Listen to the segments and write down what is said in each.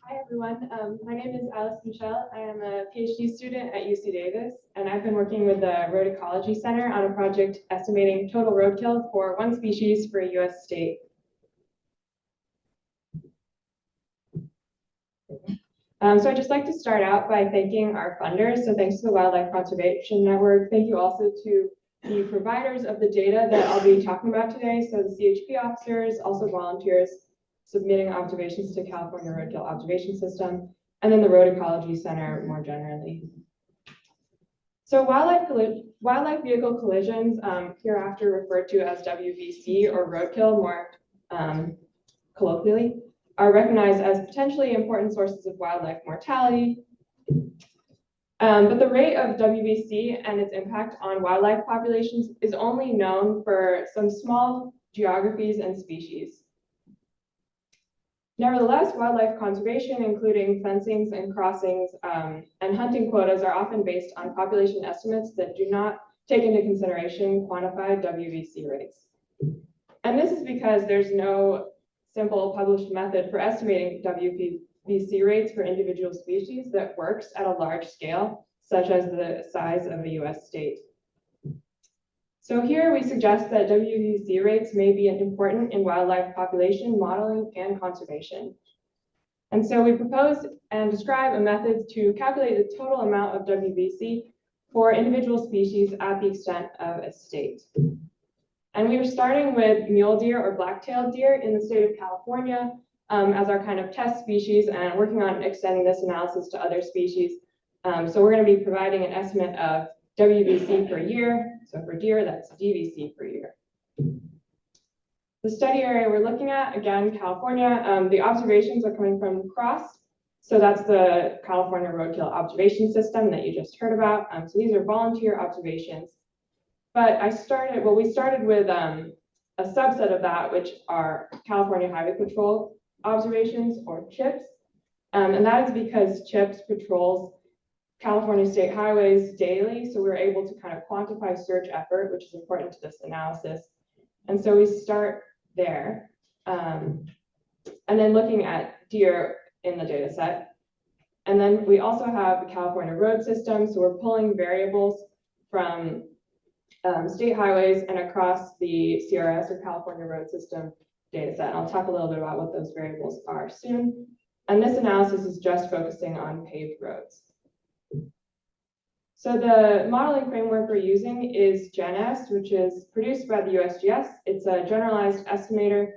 Hi everyone, my name is Michel. I am a PhD student at UC Davis, and I've been working with the Road Ecology Center on a project estimating total roadkill for one species for a US state. So I'd just like to start out by thanking our funders. So thanks to the Wildlife Conservation Network. Thank you also to the providers of the data that I'll be talking about today. So the CHP officers, also volunteers submitting observations to California Roadkill Observation System, and then the Road Ecology Center more generally. So wildlife vehicle collisions, hereafter referred to as WVC or roadkill more colloquially, are recognized as potentially important sources of wildlife mortality. But the rate of WVC and its impact on wildlife populations is only known for some small geographies and species. Nevertheless, wildlife conservation, including fencings and crossings and hunting quotas, are often based on population estimates that do not take into consideration quantified WVC rates. And this is because there's no simple published method for estimating WVC rates for individual species that works at a large scale, such as the size of a US state. So here we suggest that WVC rates may be important in wildlife population modeling and conservation. And so we propose and describe a method to calculate the total amount of WVC for individual species at the extent of a state. And we are starting with mule deer or black-tailed deer in the state of California as our kind of test species, and working on extending this analysis to other species. So we're going to be providing an estimate of WVC per year. So for deer, that's DVC per year. The study area we're looking at, again, California, the observations are coming from CROSS. So that's the California Roadkill Observation System that you just heard about. So these are volunteer observations. But we started with a subset of that, which are California Highway Patrol observations, or CHIPs. And that is because CHIPs patrols California state highways daily, so we're able to kind of quantify search effort, which is important to this analysis. And so we start there. And then looking at deer in the data set. And then we also have the California road system, so we're pulling variables from state highways and across the CRS, or California road system data set. And I'll talk a little bit about what those variables are soon. And this analysis is just focusing on paved roads. So the modeling framework we're using is GenEst, which is produced by the USGS. It's a generalized estimator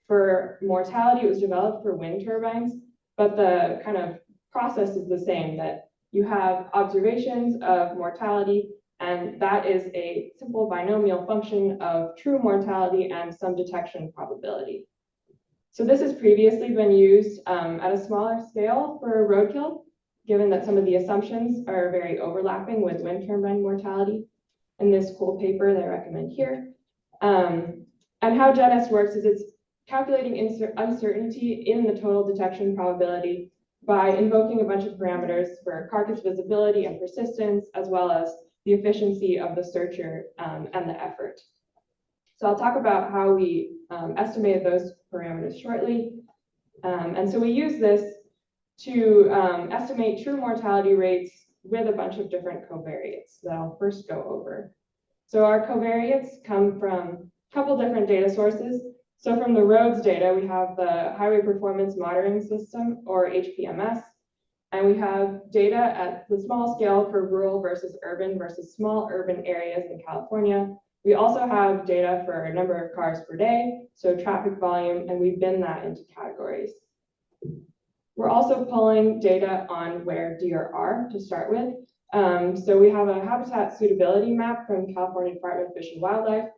for mortality. It was developed for wind turbines, but the kind of process is the same, that you have observations of mortality, and that is a simple binomial function of true mortality and some detection probability. So this has previously been used at a smaller scale for roadkill, given that some of the assumptions are very overlapping with wind turbine mortality in this cool paper that I recommend here. And how GenEst works is it's calculating uncertainty in the total detection probability by invoking a bunch of parameters for carcass visibility and persistence, as well as the efficiency of the searcher and the effort. So I'll talk about how we estimated those parameters shortly. And so we use this to estimate true mortality rates with a bunch of different covariates that I'll first go over. So our covariates come from a couple different data sources. So from the roads data, we have the Highway Performance Monitoring System, or HPMS, and we have data at the small scale for rural versus small urban areas in California. We also have data for a number of cars per day, so traffic volume, and we bin that into categories. We're also pulling data on where deer are to start with. So we have a habitat suitability map from California Department of Fish and Wildlife.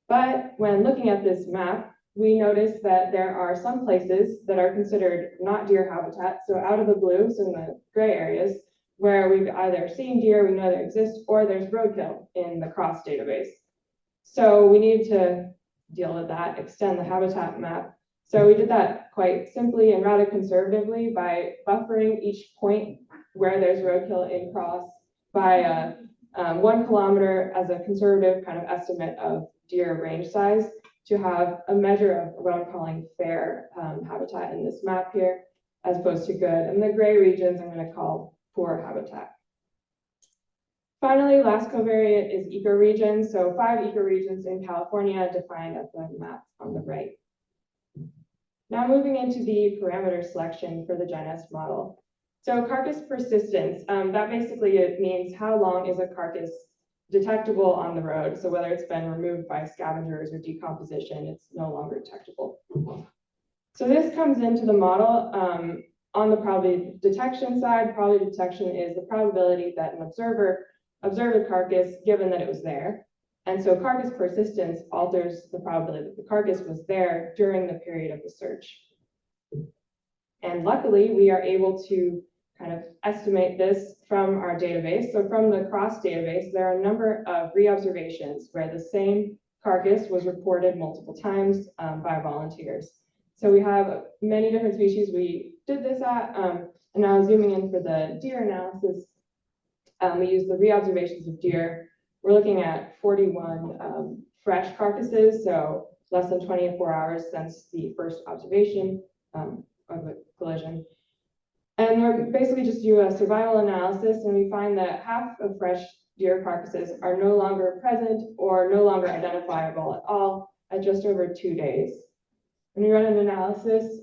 But when looking at this map, we notice that there are some places that are considered not deer habitat, so out of the blue, so in the gray areas, where we've either seen deer, we know they exist, or there's roadkill in the CROSS database. So we need to deal with that, extend the habitat map. So we did that quite simply and rather conservatively by buffering each point where there's roadkill in CROSS by 1 kilometer as a conservative kind of estimate of deer range size, to have a measure of what I'm calling fair habitat in this map here. as opposed to good. And the gray regions I'm going to call poor habitat. Finally, last covariate is ecoregion. So 5 ecoregions in California defined at the map on the right. Now moving into the parameter selection for the GenS model. So carcass persistence, that basically it means how long is a carcass detectable on the road. So whether it's been removed by scavengers or decomposition, it's no longer detectable. So this comes into the model on the probability detection side. Probability detection is the probability that an observer observed a carcass given that it was there. And so carcass persistence alters the probability that the carcass was there during the period of the search. And luckily, we are able to kind of estimate this from our database. So from the cross database, there are a number of re-observations where the same carcass was reported multiple times by volunteers. So we have many different species we did this at. And now zooming in for the deer analysis, we use the re-observations of deer. We're looking at 41 fresh carcasses, so less than 24 hours since the first observation of the collision. And we're basically just do a survival analysis, and we find that half of fresh deer carcasses are no longer present or no longer identifiable at all at just over 2 days. And we run an analysis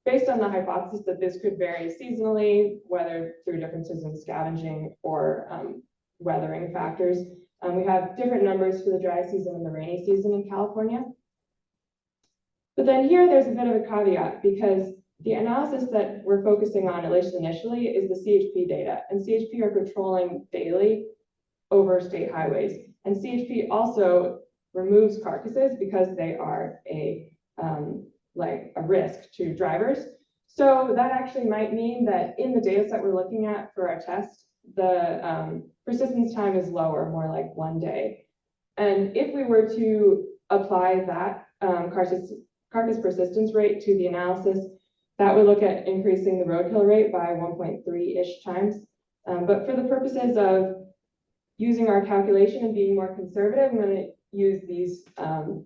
based on the hypothesis that this could vary seasonally, whether through differences in scavenging or weathering factors. We have different numbers for the dry season and the rainy season in California. But then here, there's a bit of a caveat because the analysis that we're focusing on, at least initially, is the CHP data. And CHP are patrolling daily over state highways. And CHP also removes carcasses because they are like a risk to drivers. So that actually might mean that in the data set we're looking at for our test, the persistence time is lower, more like 1 day. And if we were to apply that carcass persistence rate to the analysis, that would look at increasing the roadkill rate by 1.3-ish times. But for the purposes of using our calculation and being more conservative, I'm going to use these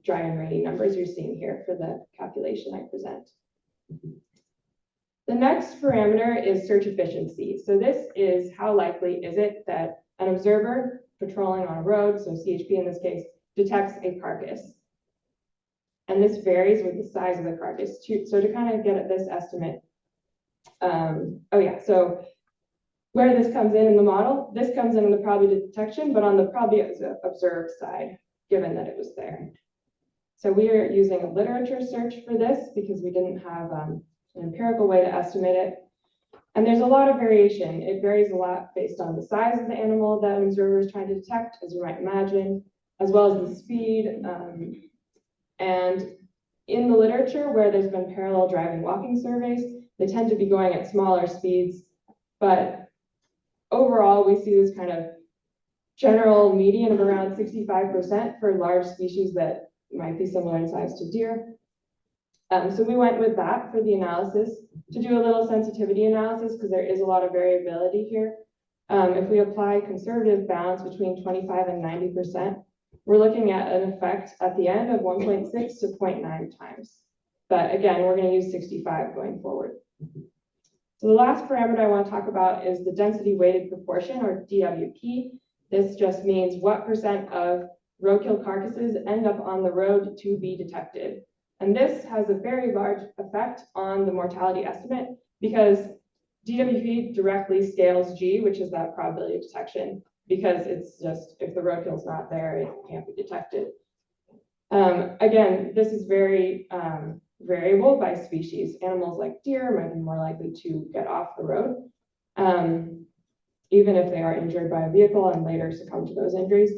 dry and rainy numbers you're seeing here for the calculation I present. The next parameter is search efficiency. So this is how likely is it that an observer patrolling on a road, so CHP in this case, detects a carcass. And this varies with the size of the carcass too. So to kind of get at this estimate, so where this comes in the model, this comes in the probability detection, but on the probability observed side, given that it was there. So we are using a literature search for this because we didn't have an empirical way to estimate it. And there's a lot of variation. It varies a lot based on the size of the animal that an observer is trying to detect, as you might imagine, as well as the speed. And in the literature where there's been parallel driving walking surveys, they tend to be going at smaller speeds. But overall, we see this kind of general median of around 65% for large species that might be similar in size to deer. So we went with that for the analysis to do a little sensitivity analysis because there is a lot of variability here. If we apply conservative bounds between 25 and 90%, we're looking at an effect at the end of 1.6 to 0.9 times. But again, we're going to use 65 going forward. So the last parameter I want to talk about is the density weighted proportion, or DWP. This just means what percent of roadkill carcasses end up on the road to be detected. And this has a very large effect on the mortality estimate because DWP directly scales G, which is that probability of detection, because it's just, if the roadkill is not there, it can't be detected. Again, this is very variable by species. Animals like deer might be more likely to get off the road, even if they are injured by a vehicle and later succumb to those injuries.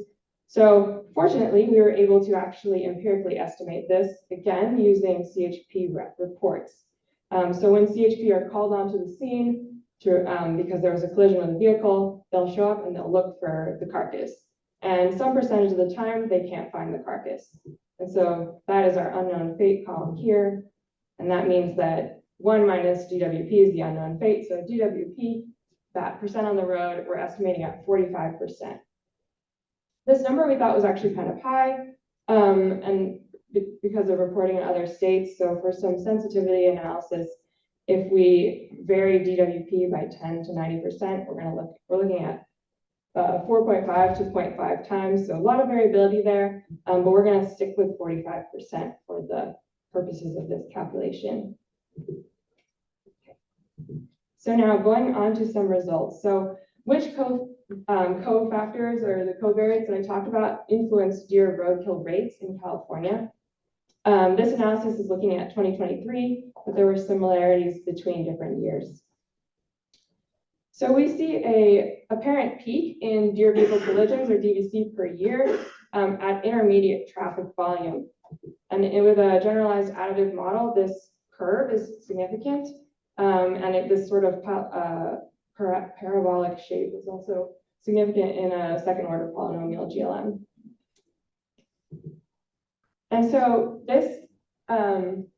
So fortunately, we were able to actually empirically estimate this, again, using CHP reports. So when CHP are called onto the scene because there was a collision with a vehicle, they'll show up and they'll look for the carcass. And some percentage of the time, they can't find the carcass. And so that is our unknown fate column here. And that means that 1 minus DWP is the unknown fate. So DWP, that percent on the road, we're estimating at 45%. This number we thought was actually kind of high, and because of reporting in other states. So for some sensitivity analysis, If we vary DWP by 10 to 90%, we're looking at 4.5 to 0.5 times. So a lot of variability there, but we're going to stick with 45% for the purposes of this calculation. So now going on to some results. So which cofactors or the covariates that I talked about influence deer roadkill rates in California? This analysis is looking at 2023, but there were similarities between different years. So we see a apparent peak in deer vehicle collisions or DVC per year at intermediate traffic volume. And with a generalized additive model, this curve is significant. This sort of parabolic shape is also significant in a second order polynomial GLM. And so this, in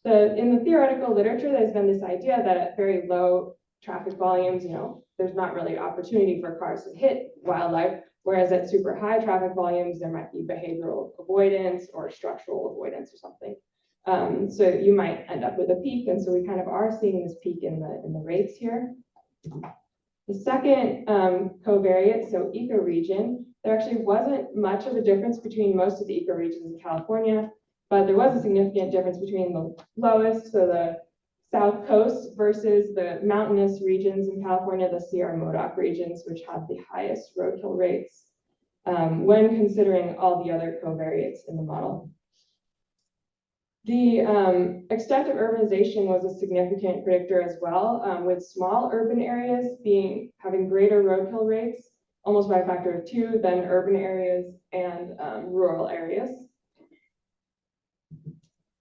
the theoretical literature, there's been this idea that at very low traffic volumes, there's not really opportunity for cars to hit wildlife, whereas at super high traffic volumes, there might be behavioral avoidance or structural avoidance or something. So you might end up with a peak, and so we kind of are seeing this peak in the rates here. The second covariate, so ecoregion, there actually wasn't much of a difference between most of the ecoregions in California, but there was a significant difference between the lowest, so the South Coast versus the mountainous regions in California, the Sierra Modoc regions, which have the highest roadkill rates when considering all the other covariates in the model. The extent of urbanization was a significant predictor as well, with small urban areas having greater roadkill rates, almost by a factor of 2 than urban areas and rural areas.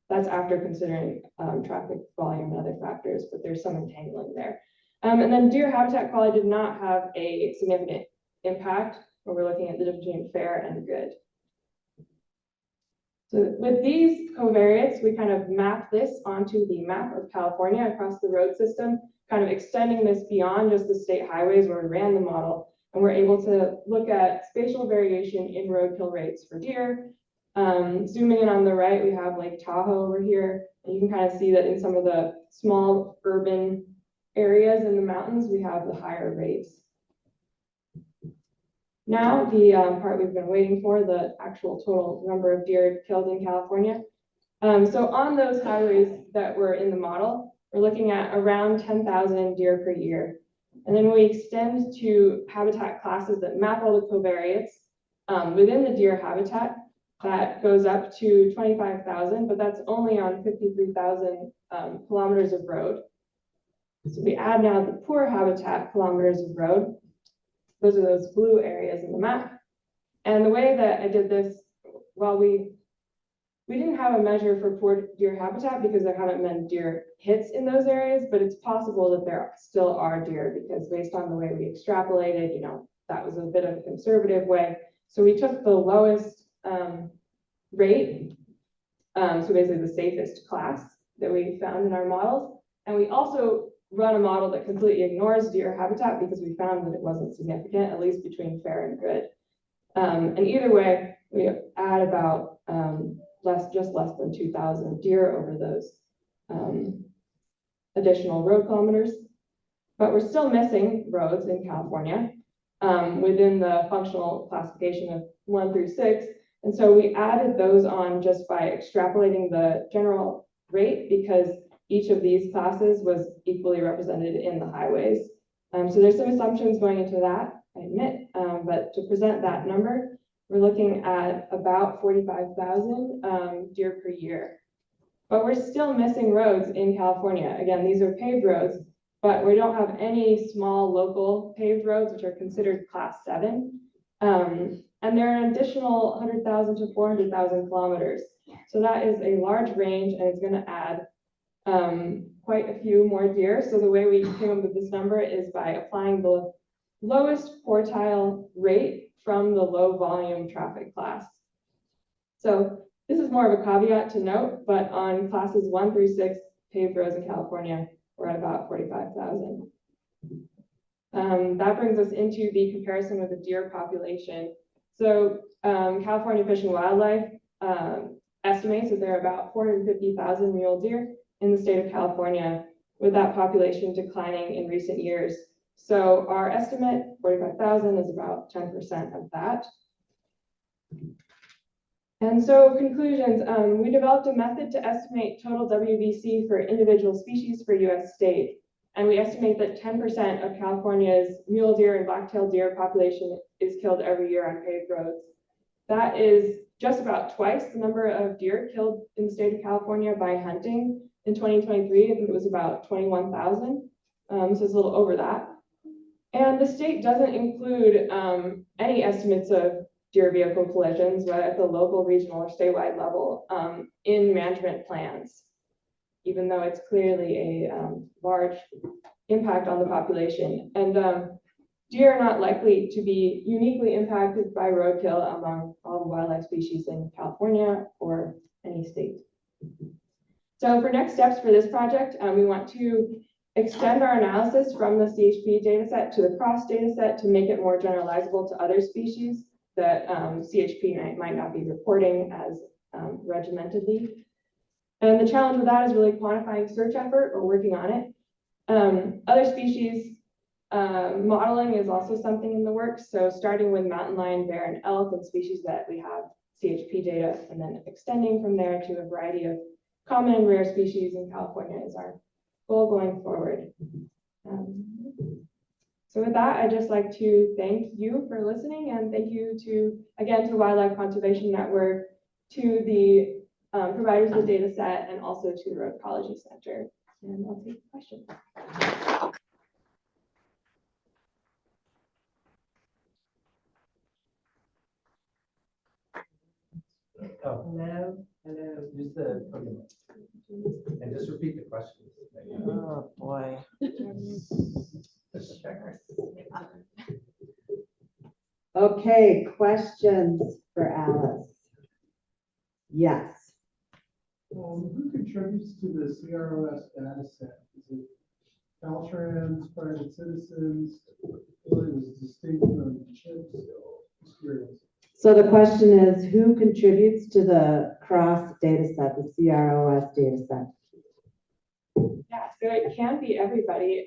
That's after considering traffic volume and other factors, but there's some entangling there. And then deer habitat quality did not have a significant impact when we're looking at the difference between fair and good. So with these covariates, we kind of map this onto the map of California across the road system, kind of extending this beyond just the state highways where we ran the model. And we're able to look at spatial variation in roadkill rates for deer. Zooming in on the right, we have Lake Tahoe over here. And you can kind of see that in some of the small urban areas in the mountains, we have the higher rates. Now, the part we've been waiting for, the actual total number of deer killed in California. So on those highways that were in the model, we're looking at around 10,000 deer per year. And then we extend to habitat classes that map all the covariates within the deer habitat. That goes up to 25,000, but that's only on 53,000 kilometers of road. So we add now the poor habitat kilometers of road. Those are those blue areas in the map. And the way that I did this, well, we didn't have a measure for poor deer habitat because there haven't been deer hits in those areas, but it's possible that there still are deer because based on the way we extrapolated, that was a bit of a conservative way. So we took the lowest rate, so basically the safest class that we found in our models. And we also run a model that completely ignores deer habitat because we found that it wasn't significant, at least between fair and good. And either way, we add about just less than 2,000 deer over those additional road kilometers. But we're still missing roads in California within the functional classification of 1 through 6. And so we added those on just by extrapolating the general rate because each of these classes was equally represented in the highways. So there's some assumptions going into that, I admit, but to present that number, we're looking at about 45,000 deer per year. But we're still missing roads in California. Again, these are paved roads, but we don't have any small local paved roads, which are considered class 7. And there are an additional 100,000 to 400,000 kilometers. So that is a large range, and it's going to add quite a few more deer. So the way we came up with this number is by applying the lowest quartile rate from the low volume traffic class. So this is more of a caveat to note, but on classes 1 through 6 paved roads in California, we're at about 45,000. That brings us into the comparison with the deer population. So California Fish and Wildlife estimates that there are about 450,000 mule deer in the state of California. with that population declining in recent years. So our estimate, 45,000, is about 10% of that. And so conclusions, we developed a method to estimate total WBC for individual species for US state. And we estimate that 10% of California's mule deer and black-tailed deer population is killed every year on paved roads. That is just about twice the number of deer killed in the state of California by hunting. In 2023, I think it was about 21,000. So it's a little over that. And the state doesn't include any estimates of deer vehicle collisions, whether at the local, regional, or statewide level, in management plans, even though it's clearly a large impact on the population. And deer are not likely to be uniquely impacted by roadkill among all the wildlife species in California or any state. So for next steps for this project, we want to extend our analysis from the CHP dataset to the cross dataset to make it more generalizable to other species that CHP might not be reporting as regimentedly. And the challenge with that is really quantifying search effort. We're working on it. Other species modeling is also something in the works. So starting with mountain lion, bear, and elk, and species that we have CHP data, and then extending from there to a variety of common and rare species in California is our goal going forward. So with that, I'd just like to thank you for listening, and thank you again to the Wildlife Conservation Network, to the providers of the data set, and also to the Road Ecology Center. And I'll take questions. Oh, hello. Hello. Use the podium. And just repeat the questions. Oh, boy. Okay, questions for Alice? Yes. Who contributes to the CROS data set? Is it Caltrans, private citizens? It was distinct from CHIPS, so just curious. So the question is, who contributes to the cross data set, the CROS data set? Yeah, so it can be everybody.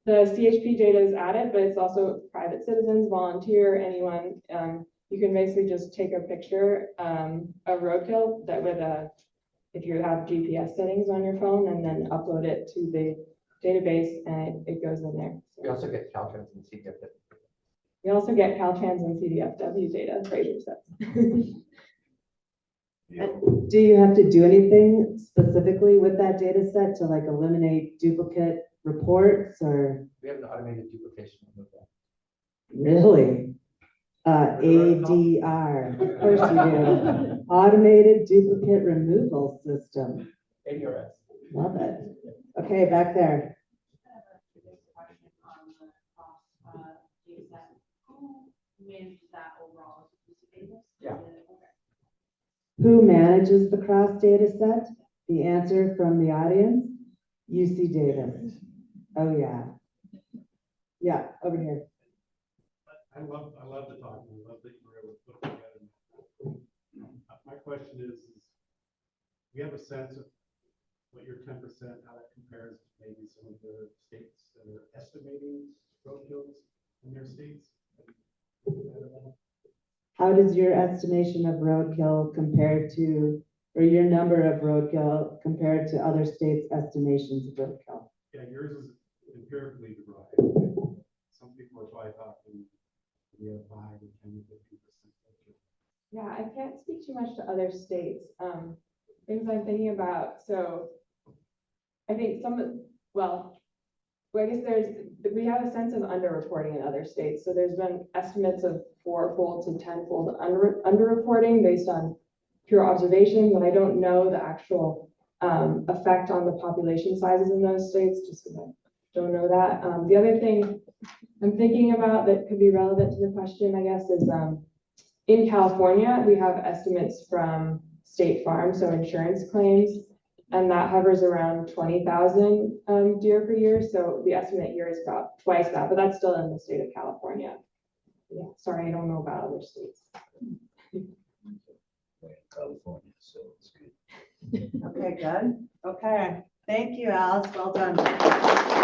The CHP data is added, but it's also private citizens, volunteer, anyone. You can basically just take a picture of roadkill that with if you have GPS settings on your phone, and then upload it to the database, and it goes in there. We also get Caltrans and CDF. We also get Caltrans and CDFW data, Fraser says. Do you have to do anything specifically with that data set to like eliminate duplicate reports, or? We have an automated duplication of that. Really? ADR, of course you do. Automated duplicate removal system. ADRS. Love it. Okay, back there. Yeah. Who manages the cross data set? The answer from the audience, UC Davis. Oh yeah. Yeah, over here. I love the talk. I love that you were able to put it together. My question is we have a sense of what your 10%, how that compares to maybe some of the states that are estimating roadkills in their states? How does your estimation of roadkill compare to, or your number of roadkill compared to other states' estimations of roadkill? Yeah, yours is empirically derived. Some people are probably talking we have 5 or 10 or 15%. Yeah, I can't speak too much to other states. Things I'm thinking about. So I think I guess we have a sense of underreporting in other states. So there's been estimates of 4-fold to 10-fold underreporting based on pure observation, but I don't know the actual effect on the population sizes in those states, just because I don't know that. The other thing I'm thinking about that could be relevant to the question, I guess, is in California, we have estimates from State Farm, so insurance claims, and that hovers around 20,000 deer per year. So the estimate here is about twice that, but that's still in the state of California. Yeah, sorry, I don't know about other states. California, so it's good. Okay, good. Okay. Thank you, Alice. Well done.